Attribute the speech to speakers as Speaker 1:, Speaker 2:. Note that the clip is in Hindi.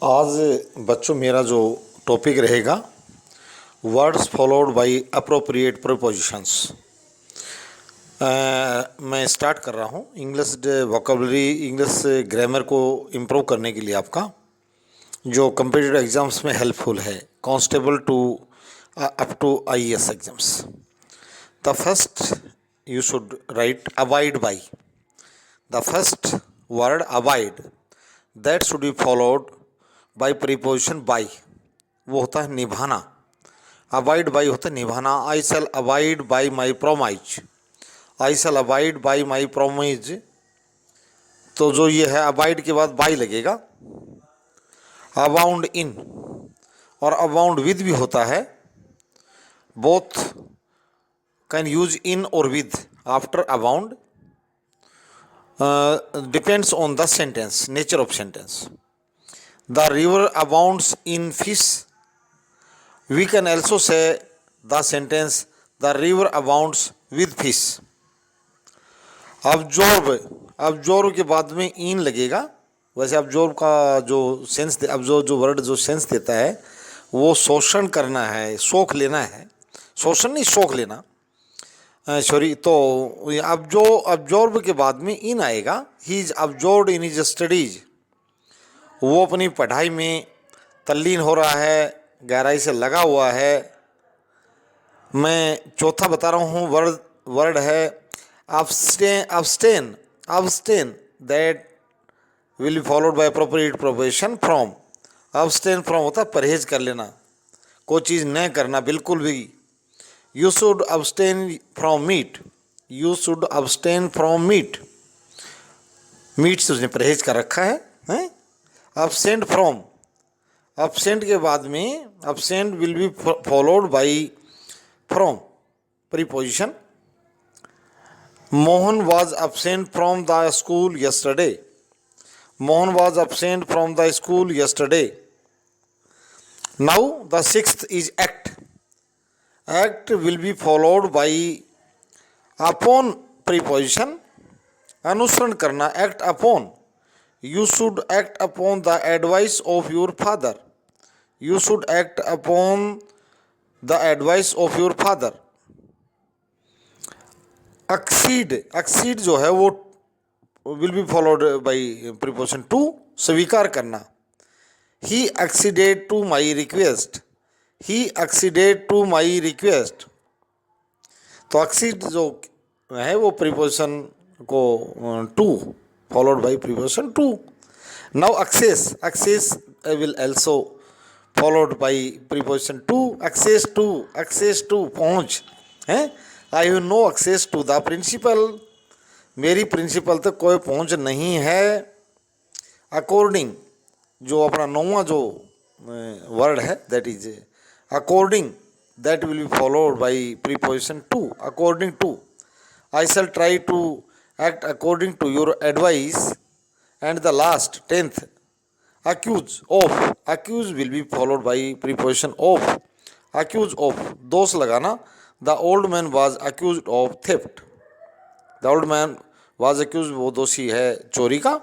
Speaker 1: आज बच्चों मेरा जो टॉपिक रहेगा words followed by appropriate prepositions. मैं स्टार्ट कर रहा हूँ इंग्लिश वोकेबलरी इंग्लिश ग्रामर को इम्प्रूव करने के लिए आपका जो कम्पिटिटिव एग्ज़ाम्स में हेल्पफुल है constable to up to IAS exams. The first you should write avoid by. The first word avoid that should be followed by preposition by, वो होता है निभाना। अवॉइड बाय होता है निभाना। I shall avoid by my promise. I shall avoid by my promise, तो जो ये है अवॉइड के बाद बाय लगेगा। अबाउंड इन और अबाउंड विद भी होता है, बोथ कैन यूज इन और with after abound, depends on the sentence, nature of sentence. The river abounds in fish. We can also say the sentence the river abounds with fish. absorb के बाद में इन लगेगा। वैसे absorb का जो सेंस जो वर्ड जो सेंस देता है वो शोषण करना है, सोख लेना है। शोषण नहीं, सोख लेना, सॉरी। तो अब जो absorb के बाद में इन आएगा, he is absorbed in his studies, वो अपनी पढ़ाई में तल्लीन हो रहा है, गहराई से लगा हुआ है। मैं चौथा बता रहा हूँ, वर्ड है abstain that will be followed by appropriate proposition from. abstain from होता है परहेज कर लेना, कोई चीज़ न करना बिल्कुल भी। You should abstain from meat. You should abstain from meat, meat से उसने परहेज कर रखा है। absent फ्रॉम, absent के बाद में absent will be followed by from preposition. Mohan was absent from the school yesterday. Mohan was absent from the school yesterday. Now the sixth is act. Act will be followed by upon preposition, अनुसरण करना, act upon. You should act upon the advice of your father. You should act upon the advice of your father. Accede जो है वो will be followed by preposition to, स्वीकार करना। He acceded to my request. He acceded to my request. तो accede जो है वो preposition को to followed by preposition to. Now access will also followed by preposition to. access to पहुँच है। I have no access to the principal. मेरी प्रिंसिपल तक कोई पहुँच नहीं है। according जो अपना नौवां जो वर्ड है that is according, that will be followed by preposition to, according to. I shall try to act according to your advice. And the last 10th, accuse of. accuse will be followed by preposition of. accuse of, दोष लगाना। The old man was accused of theft. The old man was accused, वो दोषी है चोरी का।